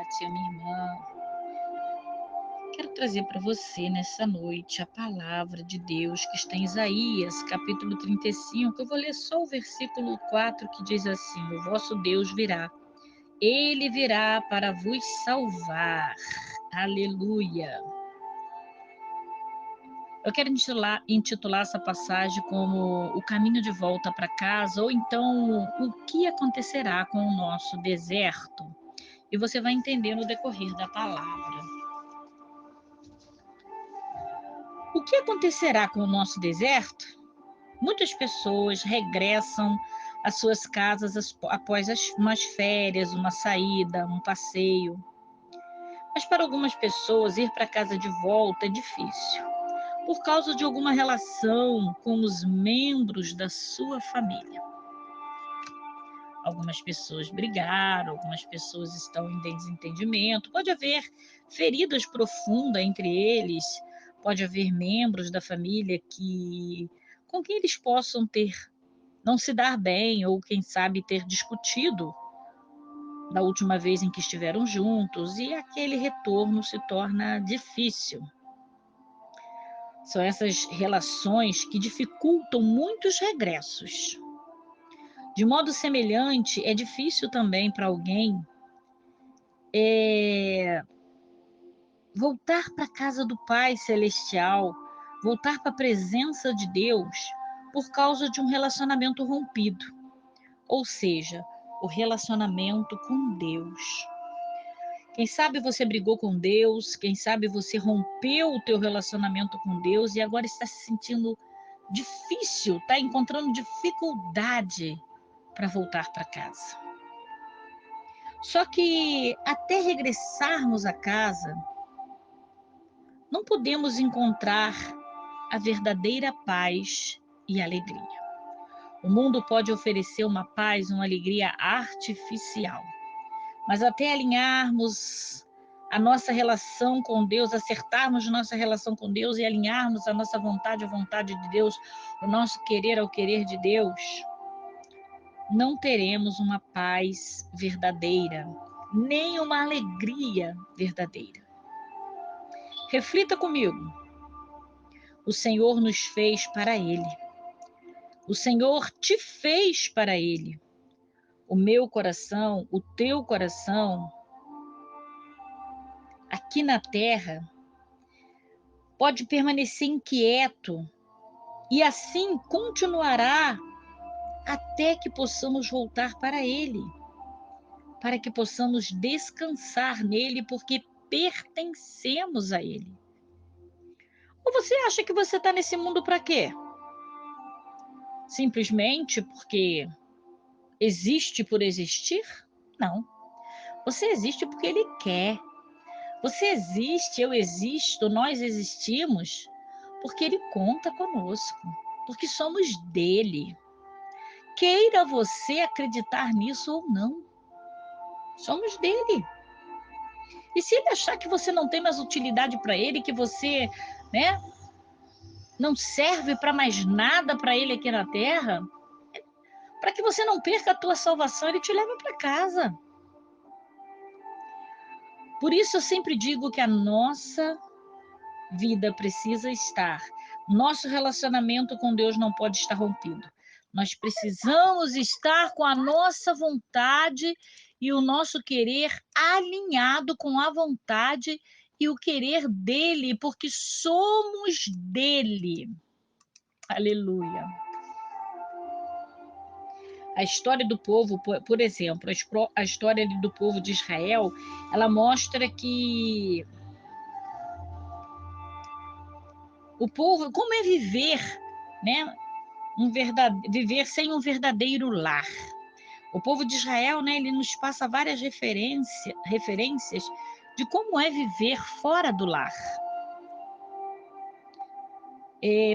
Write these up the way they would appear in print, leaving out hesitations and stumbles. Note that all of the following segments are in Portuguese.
Kátia, minha irmã. Quero trazer para você nessa noite a palavra de Deus que está em Isaías, capítulo 35. Eu vou ler só o versículo 4 que diz assim: O vosso Deus virá, ele virá para vos salvar. Aleluia. Eu quero intitular essa passagem como o caminho de volta para casa, ou então o que acontecerá com o nosso deserto. E você vai entender no decorrer da palavra. O que acontecerá com o nosso deserto? Muitas pessoas regressam às suas casas após umas férias, uma saída, um passeio. Mas para algumas pessoas, ir para casa de volta é difícil, por causa de alguma relação com os membros da sua família. Algumas pessoas brigaram, algumas pessoas estão em desentendimento, pode haver feridas profundas entre eles, pode haver membros da família com quem eles possam não se dar bem, ou quem sabe ter discutido da última vez em que estiveram juntos, e aquele retorno se torna difícil. São essas relações que dificultam muitos regressos. De modo semelhante, é difícil também para alguém voltar para a casa do Pai Celestial, voltar para a presença de Deus por causa de um relacionamento rompido, ou seja, o relacionamento com Deus. Quem sabe você brigou com Deus, quem sabe você rompeu o teu relacionamento com Deus e agora está se sentindo difícil, está encontrando dificuldade para voltar para casa. Só que até regressarmos a casa, não podemos encontrar a verdadeira paz e alegria. O mundo pode oferecer uma paz, uma alegria artificial, mas até alinharmos a nossa relação com Deus, acertarmos nossa relação com Deus e alinharmos a nossa vontade à vontade de Deus, o nosso querer ao querer de Deus, não teremos uma paz verdadeira, nem uma alegria verdadeira. Reflita comigo. O Senhor nos fez para Ele. O Senhor te fez para Ele. O meu coração, o teu coração, aqui na terra, pode permanecer inquieto e assim continuará até que possamos voltar para Ele, para que possamos descansar nele, porque pertencemos a Ele. Ou você acha que você está nesse mundo para quê? Simplesmente porque existe por existir? Não. Você existe porque Ele quer. Você existe, eu existo, nós existimos porque Ele conta conosco, porque somos dele. Queira você acreditar nisso ou não, somos dele. E se ele achar que você não tem mais utilidade para ele, que você, não serve para mais nada para ele aqui na terra, para que você não perca a tua salvação, ele te leva para casa. Por isso eu sempre digo que a nossa vida precisa estar, nosso relacionamento com Deus não pode estar rompido. Nós precisamos estar com a nossa vontade e o nosso querer alinhado com a vontade e o querer dele, porque somos dele. Aleluia. A história do povo, por exemplo, a história do povo de Israel, ela mostra que o povo, como é viver, viver sem um verdadeiro lar. O povo de Israel, ele nos passa várias referências de como é viver fora do lar.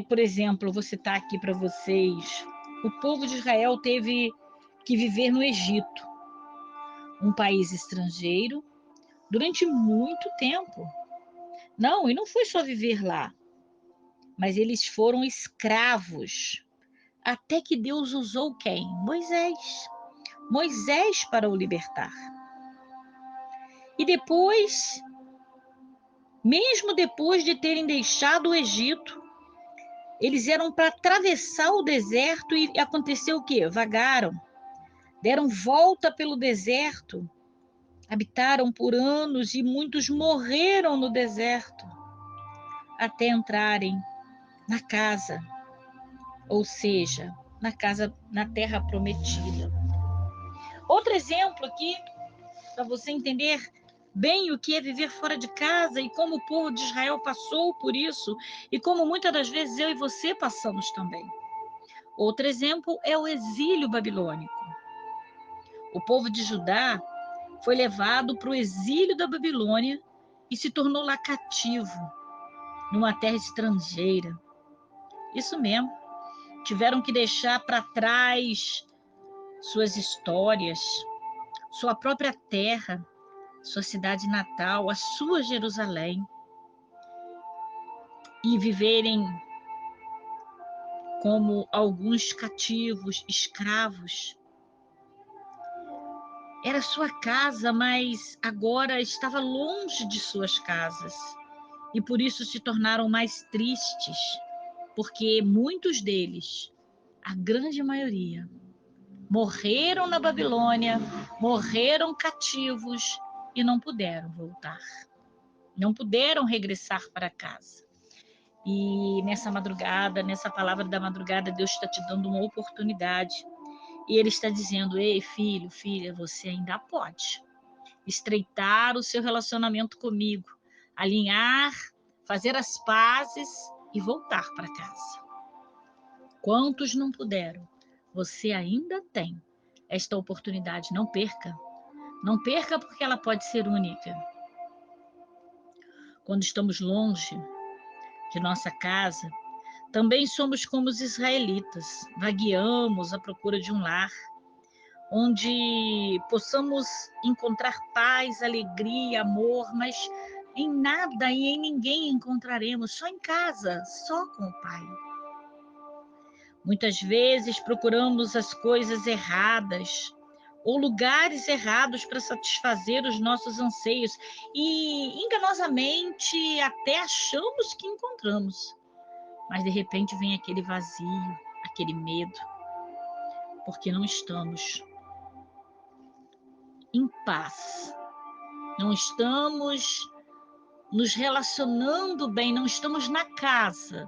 Por exemplo, vou citar aqui para vocês, o povo de Israel teve que viver no Egito, um país estrangeiro, durante muito tempo. E não foi só viver lá, mas eles foram escravos, até que Deus usou quem? Moisés para o libertar. E depois, mesmo depois de terem deixado o Egito, eles eram para atravessar o deserto e aconteceu o quê? Vagaram, deram volta pelo deserto, habitaram por anos e muitos morreram no deserto até entrarem na casa, ou seja, na terra prometida. Outro exemplo aqui, para você entender bem o que é viver fora de casa e como o povo de Israel passou por isso e como muitas das vezes eu e você passamos também. Outro exemplo é o exílio babilônico. O povo de Judá foi levado para o exílio da Babilônia e se tornou lá cativo, numa terra estrangeira. Isso mesmo, tiveram que deixar para trás suas histórias, sua própria terra, sua cidade natal, a sua Jerusalém, e viverem como alguns cativos, escravos. Era sua casa, mas agora estava longe de suas casas. E por isso se tornaram mais tristes, porque muitos deles, a grande maioria, morreram na Babilônia, morreram cativos e não puderam voltar. Não puderam regressar para casa. E nessa madrugada, nessa palavra da madrugada, Deus está te dando uma oportunidade. E Ele está dizendo: ei, filho, filha, você ainda pode estreitar o seu relacionamento comigo, alinhar, fazer as pazes e voltar para casa. Quantos não puderam? Você ainda tem esta oportunidade. Não perca. Não perca, porque ela pode ser única. Quando estamos longe de nossa casa, também somos como os israelitas, vagueamos à procura de um lar, onde possamos encontrar paz, alegria, amor, mas em nada e em ninguém encontraremos, só em casa, só com o Pai. Muitas vezes procuramos as coisas erradas ou lugares errados para satisfazer os nossos anseios e enganosamente até achamos que encontramos. Mas de repente vem aquele vazio, aquele medo, porque não estamos em paz, não estamos nos relacionando bem, não estamos na casa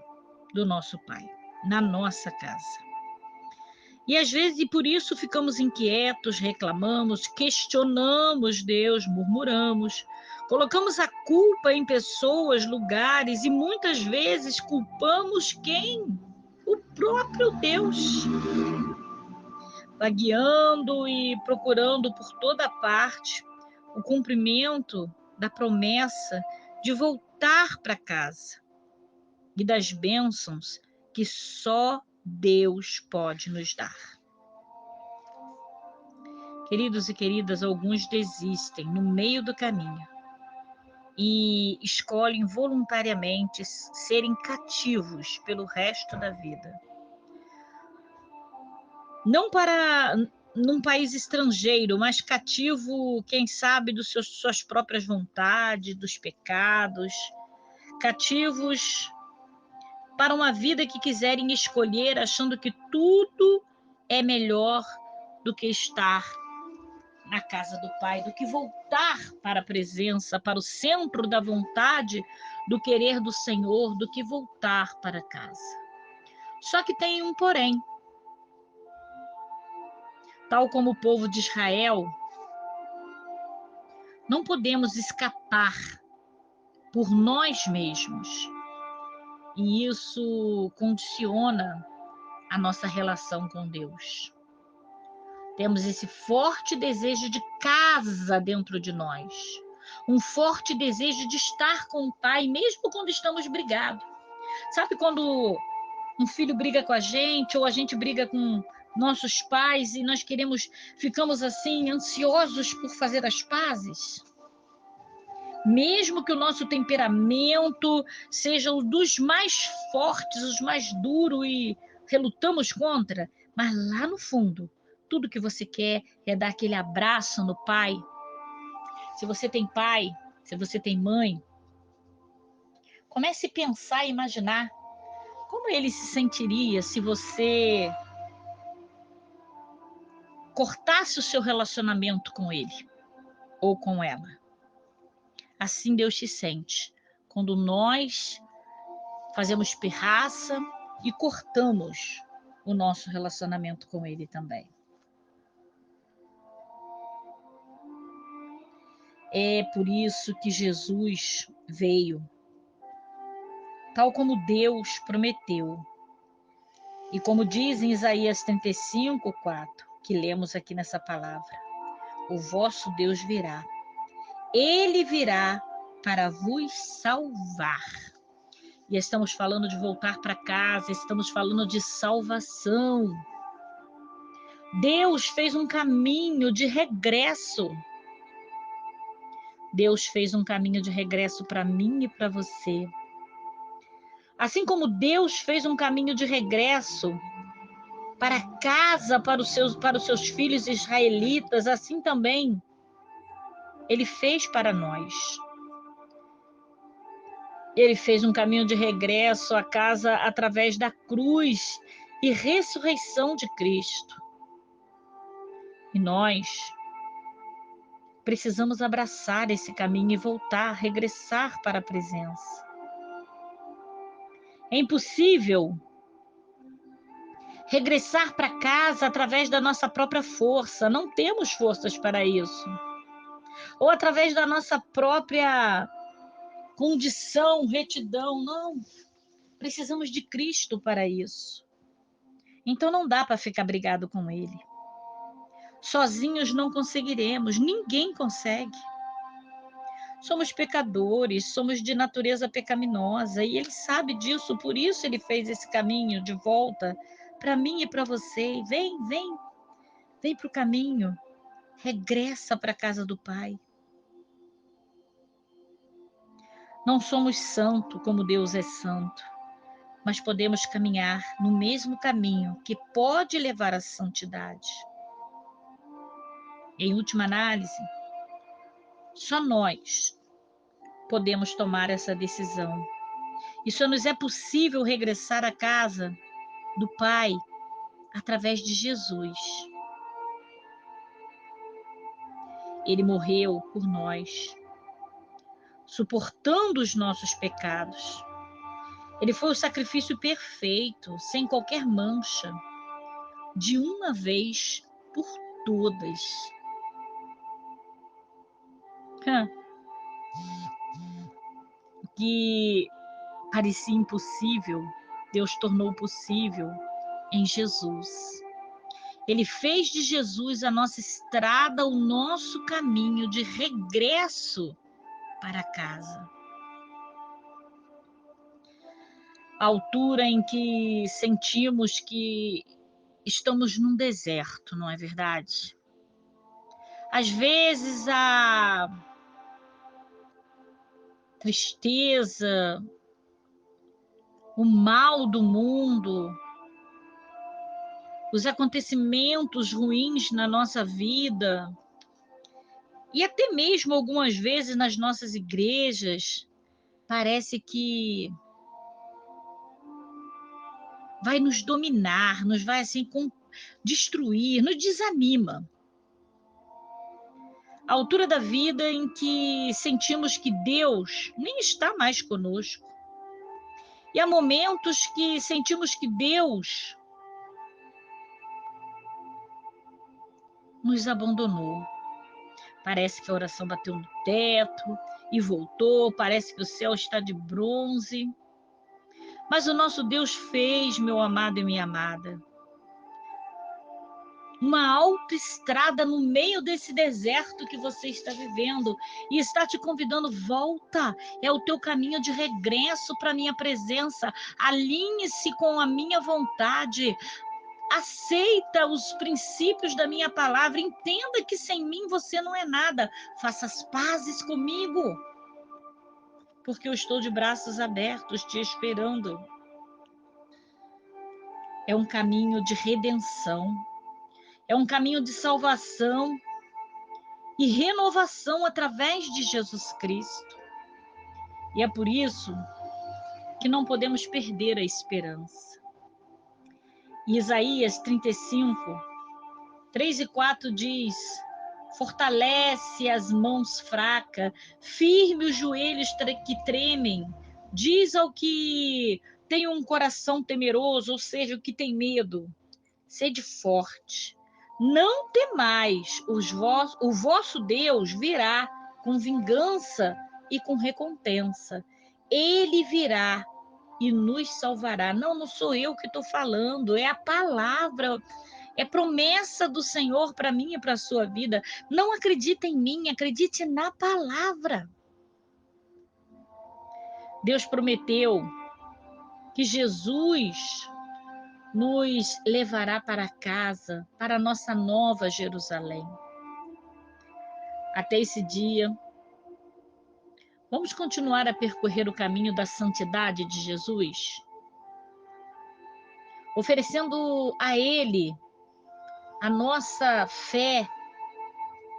do nosso Pai, na nossa casa. E às vezes, e por isso ficamos inquietos, reclamamos, questionamos Deus, murmuramos, colocamos a culpa em pessoas, lugares e muitas vezes culpamos quem? O próprio Deus. Vagueando e procurando por toda parte o cumprimento da promessa de voltar para casa e das bênçãos que só Deus pode nos dar. Queridos e queridas, alguns desistem no meio do caminho e escolhem voluntariamente serem cativos pelo resto da vida. Não para num país estrangeiro, mas cativo, quem sabe, suas próprias vontades, dos pecados, cativos para uma vida que quiserem escolher, achando que tudo é melhor do que estar na casa do Pai, do que voltar para a presença, para o centro da vontade, do querer do Senhor, do que voltar para casa. Só que tem um porém. Tal como o povo de Israel, não podemos escapar por nós mesmos. E isso condiciona a nossa relação com Deus. Temos esse forte desejo de casa dentro de nós. Um forte desejo de estar com o Pai, mesmo quando estamos brigados. Sabe quando um filho briga com a gente, ou a gente briga com nossos pais e nós ficamos assim, ansiosos por fazer as pazes? Mesmo que o nosso temperamento seja um dos mais fortes, os mais duros e relutamos contra, mas lá no fundo, tudo que você quer é dar aquele abraço no Pai, Se você tem pai, se você tem mãe, comece a pensar e imaginar como ele se sentiria se você cortasse o seu relacionamento com ele ou com ela. Assim Deus te sente quando nós fazemos pirraça e cortamos o nosso relacionamento com ele também. É por isso que Jesus veio, tal como Deus prometeu. E como diz em Isaías 35:4, que lemos aqui nessa palavra, o vosso Deus virá. Ele virá para vos salvar. E estamos falando de voltar para casa, estamos falando de salvação. Deus fez um caminho de regresso. Deus fez um caminho de regresso para mim e para você. Assim como Deus fez um caminho de regresso para casa, para os seus filhos israelitas, assim também Ele fez para nós. Ele fez um caminho de regresso à casa através da cruz e ressurreição de Cristo. E nós precisamos abraçar esse caminho e voltar, regressar para a presença. É impossível regressar para casa através da nossa própria força, não temos forças para isso. Ou através da nossa própria condição, retidão, não. Precisamos de Cristo para isso. Então não dá para ficar brigado com Ele. Sozinhos não conseguiremos, ninguém consegue. Somos pecadores, somos de natureza pecaminosa e Ele sabe disso, por isso Ele fez esse caminho de volta para mim e para você. Vem para o caminho, regressa para a casa do Pai. Não somos santos como Deus é santo, mas podemos caminhar no mesmo caminho que pode levar à santidade. Em última análise, só nós podemos tomar essa decisão. E só nos é possível regressar à casa do Pai através de Jesus. Ele morreu por nós, suportando os nossos pecados. Ele foi o sacrifício perfeito, sem qualquer mancha, de uma vez por todas. O que parecia impossível, Deus tornou possível em Jesus. Ele fez de Jesus a nossa estrada, o nosso caminho de regresso para casa. A altura em que sentimos que estamos num deserto, não é verdade? Às vezes a tristeza, o mal do mundo, os acontecimentos ruins na nossa vida, e até mesmo algumas vezes nas nossas igrejas, parece que vai nos dominar, nos vai assim destruir, nos desanima. A altura da vida em que sentimos que Deus nem está mais conosco. E há momentos que sentimos que Deus nos abandonou. Parece que a oração bateu no teto e voltou, parece que o céu está de bronze. Mas o nosso Deus fez, meu amado e minha amada, uma autoestrada no meio desse deserto que você está vivendo e está te convidando, volta, é o teu caminho de regresso para a minha presença, alinhe-se com a minha vontade, aceita os princípios da minha palavra, entenda que sem mim você não é nada, faça as pazes comigo, porque eu estou de braços abertos te esperando. É um caminho de redenção, é um caminho de salvação, e renovação através de Jesus Cristo. E é por isso que não podemos perder a esperança. Isaías 35, 3 e 4 diz: fortalece as mãos fracas, firme os joelhos que tremem, diz ao que tem um coração temeroso, ou seja, o que tem medo, sede forte, não temais, o vosso Deus virá com vingança e com recompensa. Ele virá e nos salvará. Não sou eu que estou falando, é a palavra, é promessa do Senhor para mim e para a sua vida. Não acredite em mim, acredite na palavra. Deus prometeu que Jesus nos levará para casa, para a nossa nova Jerusalém. Até esse dia, vamos continuar a percorrer o caminho da santidade de Jesus, oferecendo a Ele a nossa fé,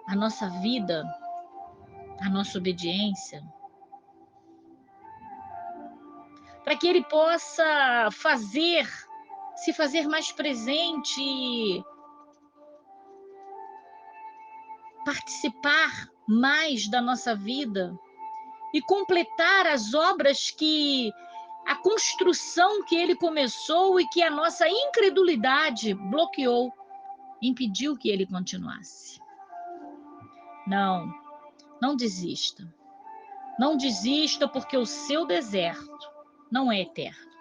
a nossa vida, a nossa obediência, para que Ele possa se fazer mais presente, participar mais da nossa vida e completar as obras a construção que Ele começou e que a nossa incredulidade bloqueou, impediu que Ele continuasse. Não desista. Não desista, porque o seu deserto não é eterno.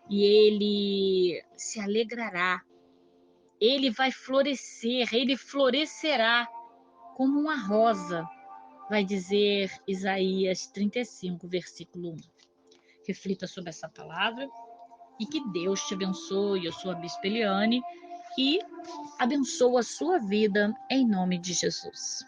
E Ele se alegrará. Ele vai florescer, Ele florescerá como uma rosa, vai dizer Isaías 35, versículo 1. Reflita sobre essa palavra e que Deus te abençoe. Eu sou a Bispa Eliane e abençoa a sua vida em nome de Jesus.